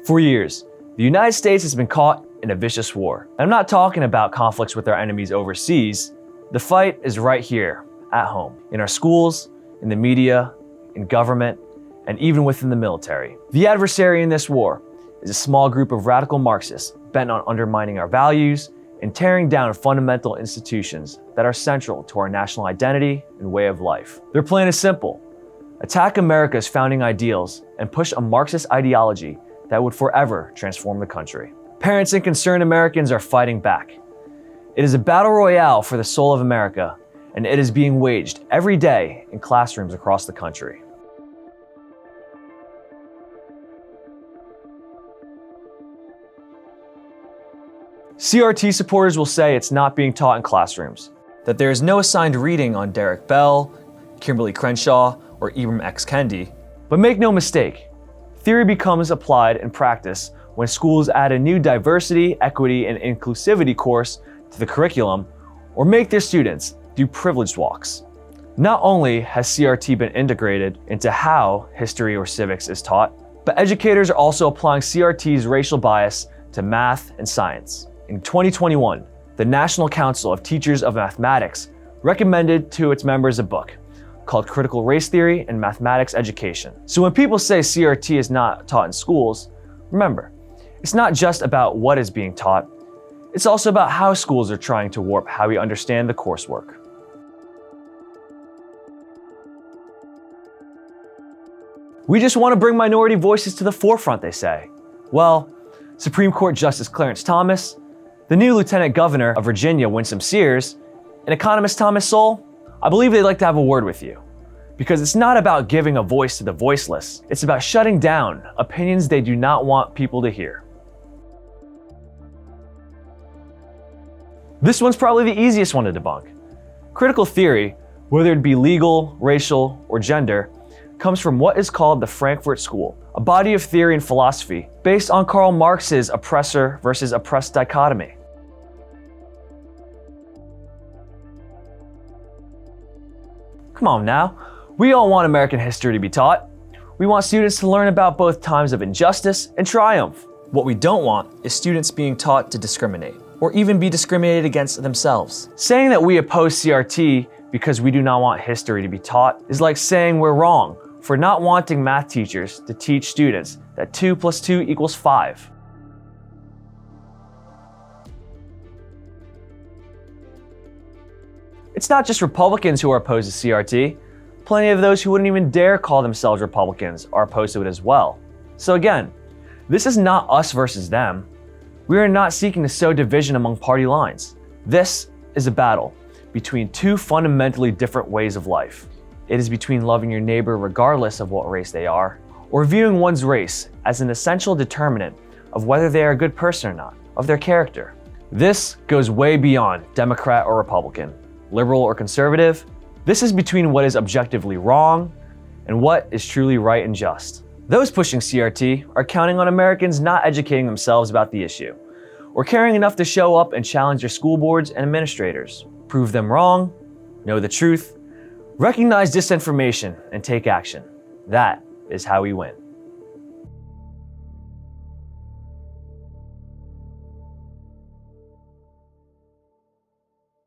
For years, the United States has been caught in a vicious war. I'm not talking about conflicts with our enemies overseas. The fight is right here, at home, in our schools, in the media, in government, and even within the military. The adversary in this war is a small group of radical Marxists bent on undermining our values and tearing down fundamental institutions that are central to our national identity and way of life. Their plan is simple: attack America's founding ideals and push a Marxist ideology that would forever transform the country. Parents and concerned Americans are fighting back. It is a battle royale for the soul of America, and it is being waged every day in classrooms across the country. CRT supporters will say it's not being taught in classrooms, that there is no assigned reading on Derek Bell, Kimberly Crenshaw, or Ibram X. Kendi. But make no mistake, theory becomes applied in practice when schools add a new diversity, equity, and inclusivity course to the curriculum, or make their students do privileged walks. Not only has CRT been integrated into how history or civics is taught, but educators are also applying CRT's racial bias to math and science. In 2021, the National Council of Teachers of Mathematics recommended to its members a book called Critical Race Theory and Mathematics Education. So when people say CRT is not taught in schools, remember, it's not just about what is being taught, it's also about how schools are trying to warp how we understand the coursework. We just want to bring minority voices to the forefront, they say. Well, Supreme Court Justice Clarence Thomas, the new Lieutenant Governor of Virginia, Winsome Sears, and economist Thomas Sowell, I believe they'd like to have a word with you. Because it's not about giving a voice to the voiceless, it's about shutting down opinions they do not want people to hear. This one's probably the easiest one to debunk. Critical theory, whether it be legal, racial, or gender, comes from what is called the Frankfurt School, a body of theory and philosophy based on Karl Marx's oppressor versus oppressed dichotomy. Come on now, we all want American history to be taught. We want students to learn about both times of injustice and triumph. What we don't want is students being taught to discriminate, or even be discriminated against themselves. Saying that we oppose CRT because we do not want history to be taught is like saying we're wrong for not wanting math teachers to teach students that 2 + 2 = 5. It's not just Republicans who are opposed to CRT. Plenty of those who wouldn't even dare call themselves Republicans are opposed to it as well. So again, this is not us versus them. We are not seeking to sow division among party lines. This is a battle between two fundamentally different ways of life. It is between loving your neighbor regardless of what race they are, or viewing one's race as an essential determinant of whether they are a good person or not, of their character. This goes way beyond Democrat or Republican, liberal or conservative. This is between what is objectively wrong and what is truly right and just. Those pushing CRT are counting on Americans not educating themselves about the issue, or caring enough to show up and challenge their school boards and administrators. Prove them wrong, know the truth, recognize disinformation, and take action. That is how we win.